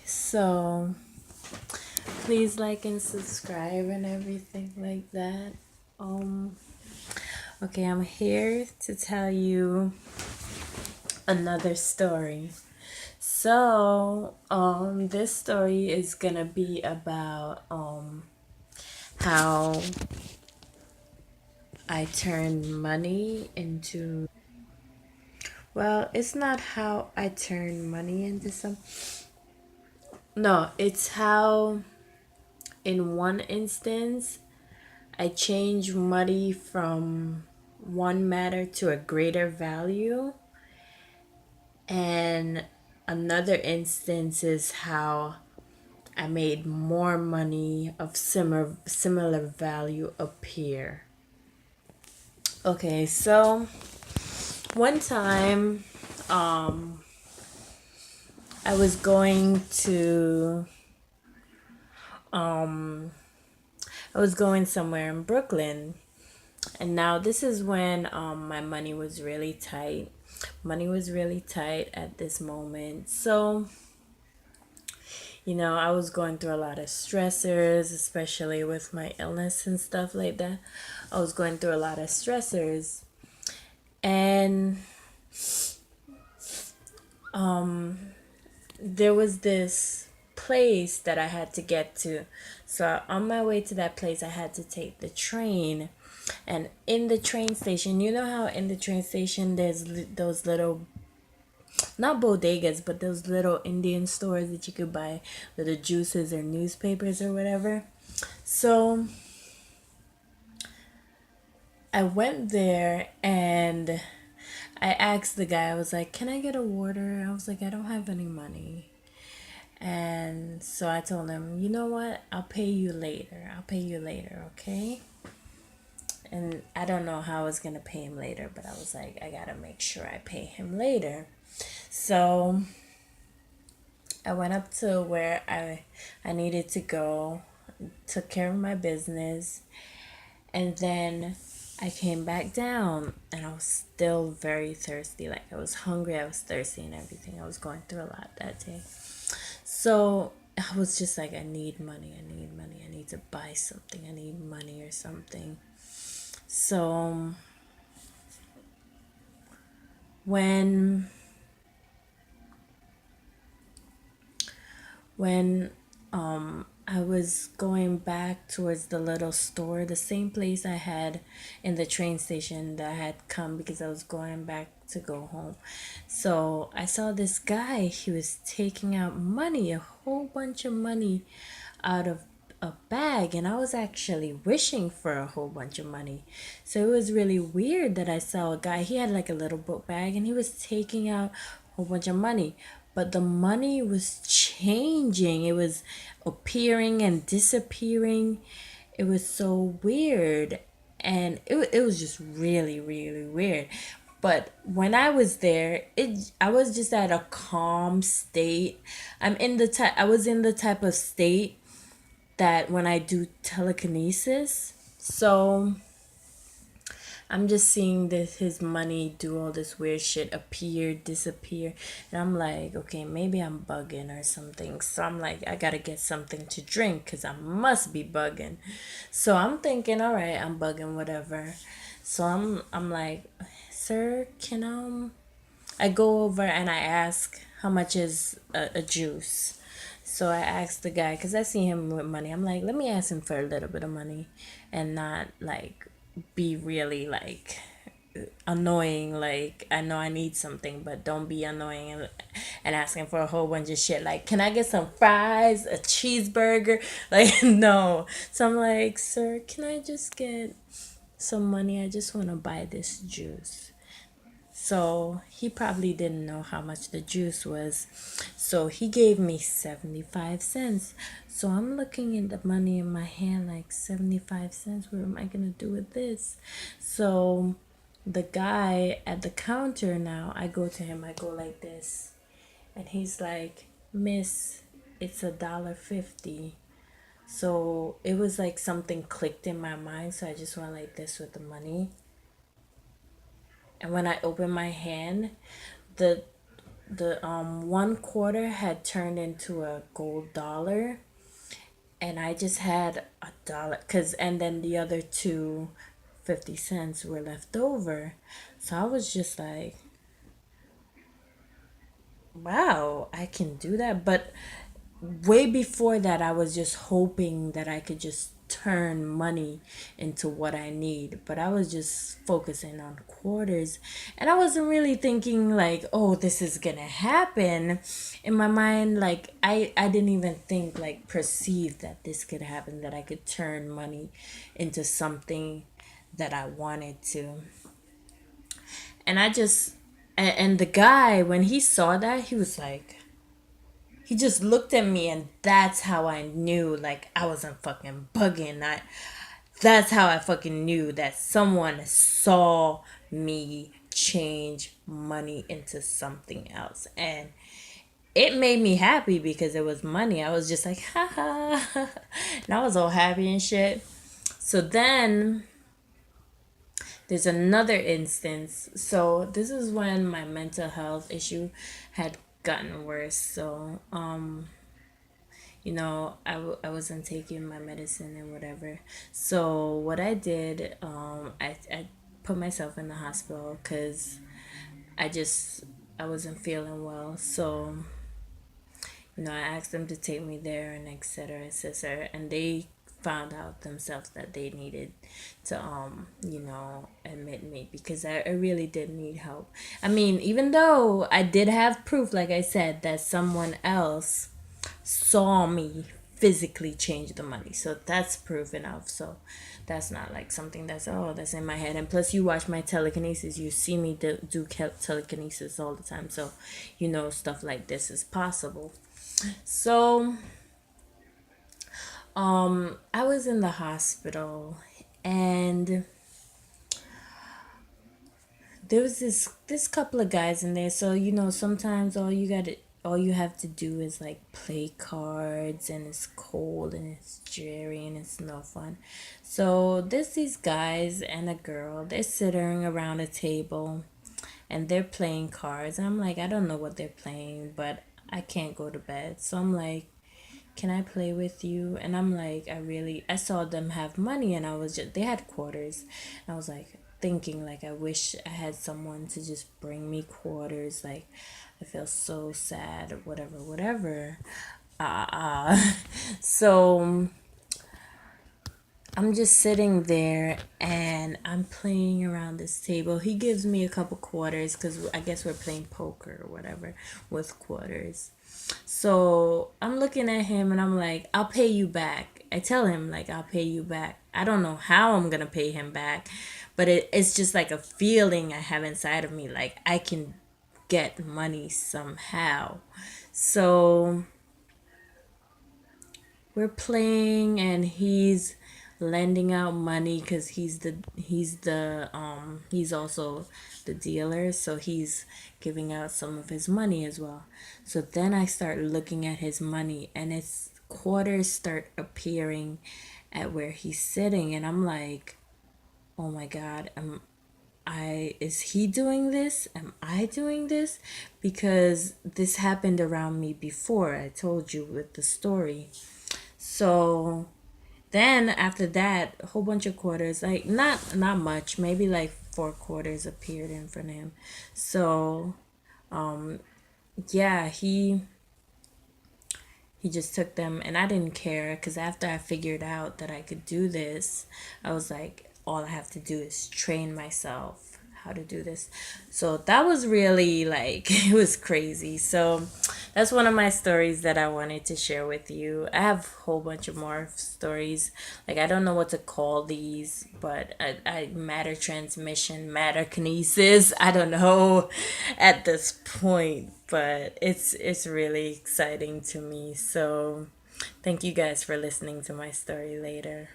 So please like and subscribe and everything like that. Um okay, I'm here to tell you another story. This story is gonna be about how I turned money into, well, it's not how I turned money into some, no, it's how in one instance I changed money from one matter to a greater value, and another instance is how I made more money of similar value appear. Okay, so one time, um, I was going to, I was going somewhere in Brooklyn, and now this is when my money was really tight. Money was really tight at this moment. So, I was going through a lot of stressors, especially with my illness and stuff like that. I was going through a lot of stressors. And there was this place that I had to get to. So on my way to that place, I had to take the train. And in the train station, you know how in the train station there's those little, not bodegas, but those little Indian stores that you could buy little juices or newspapers or whatever. So I went there and I asked the guy, I was like, "Can I get a water?" I was like, "I don't have any money." And so I told him, "You know what? I'll pay you later. I'll pay you later, okay?" And I don't know how I was going to pay him later, but I was like, I got to make sure I pay him later. So I went up to where I needed to go, took care of my business, and then I came back down and I was still very thirsty. Like I was hungry, I was thirsty and everything. I was going through a lot that day. So I was just like, I need money, I need money, I need to buy something, I need money or something. So when when I was going back towards the little store, the same place I had in the train station that I had come because I was going back to go home. So I saw this guy, he was taking out money, a whole bunch of money out of a bag, and I was actually wishing for a whole bunch of money. So it was really weird that I saw a guy, he had like a little book bag and he was taking out a whole bunch of money, but the money was changing. It was appearing and disappearing. It was so weird. And it was just really, really weird. But when I was there, I was just at a calm state. I was in the type of state that when I do telekinesis, so I'm just seeing this his money do all this weird shit, appear, disappear, and I'm like, okay, maybe I'm bugging or something. So I'm like, I gotta get something to drink because I must be bugging. So I'm thinking, all right, I'm bugging, whatever. So I'm like, sir, can I go over and I ask how much is a juice. So I asked the guy because I see him with money. I'm like, let me ask him for a little bit of money, and not like be really like annoying. Like I know I need something, but don't be annoying and asking for a whole bunch of shit. Like, can I get some fries, a cheeseburger? Like no. So I'm like, sir, can I just get some money? I just want to buy this juice. So he probably didn't know how much the juice was. So he gave me 75 cents. So I'm looking at the money in my hand like 75 cents. What am I going to do with this? So the guy at the counter now, I go to him, I go like this. And he's like, "Miss, it's $1.50." So it was like something clicked in my mind. So I just went like this with the money. And when I opened my hand, the the one quarter had turned into a gold dollar, and I just had a dollar, cause and then the other two 50 cents were left over. So I was just like, wow, I can do that. But way before that, I was just hoping that I could just turn money into what I need. But I was just focusing on quarters, and I wasn't really thinking like, oh, this is gonna happen. In my mind, like I didn't even think, like, perceive that this could happen, that I could turn money into something that I wanted to. And I just and the guy, when he saw that, he was like, he just looked at me, and that's how I knew, like, I wasn't fucking bugging. That's how I fucking knew that someone saw me change money into something else. And it made me happy because it was money. I was just like, haha. And I was all happy and shit. So then there's another instance. So this is when my mental health issue had gotten worse. So I wasn't taking my medicine and whatever. So what I did, I put myself in the hospital because I just I wasn't feeling well. So I asked them to take me there and etc. etc. And they found out themselves that they needed to admit me because I really did need help. I mean, even though I did have proof, like I said, that someone else saw me physically change the money. So that's proof enough. So that's not like something that's in my head. And plus, you watch my telekinesis, you see me do telekinesis all the time. So stuff like this is possible. So I was in the hospital, and there was this couple of guys in there. So sometimes all you have to do is like play cards, and it's cold and it's dreary and it's no fun. So there's these guys and a girl. They're sitting around a table, and they're playing cards. And I'm like, I don't know what they're playing, but I can't go to bed. So I'm like, can I play with you? And I'm like, I saw them have money, and they had quarters. And I was like thinking, like, I wish I had someone to just bring me quarters. Like, I feel so sad, whatever, whatever. So I'm just sitting there, and I'm playing around this table. He gives me a couple quarters because I guess we're playing poker or whatever with quarters. So I'm looking at him, and I'm like, I'll pay you back. I tell him, like, I'll pay you back. I don't know how I'm going to pay him back, but it's just like a feeling I have inside of me. Like, I can get money somehow. So we're playing, and he's lending out money because he's also the dealer, so he's giving out some of his money as well. So then I start looking at his money, and its quarters start appearing at where he's sitting, and I'm like, oh my god, is he doing this? Am I doing this? Because this happened around me before. I told you with the story. So then after that, a whole bunch of quarters, like not much, maybe like four quarters appeared in front of him. So yeah, he just took them, and I didn't care because after I figured out that I could do this, I was like, all I have to do is train myself how to do this. So that was really like, it was crazy. So that's one of my stories that I wanted to share with you. I have a whole bunch of more stories. Like, I don't know what to call these, but I matter transmission, matter kinesis. I don't know at this point, but it's really exciting to me. So thank you guys for listening to my story later.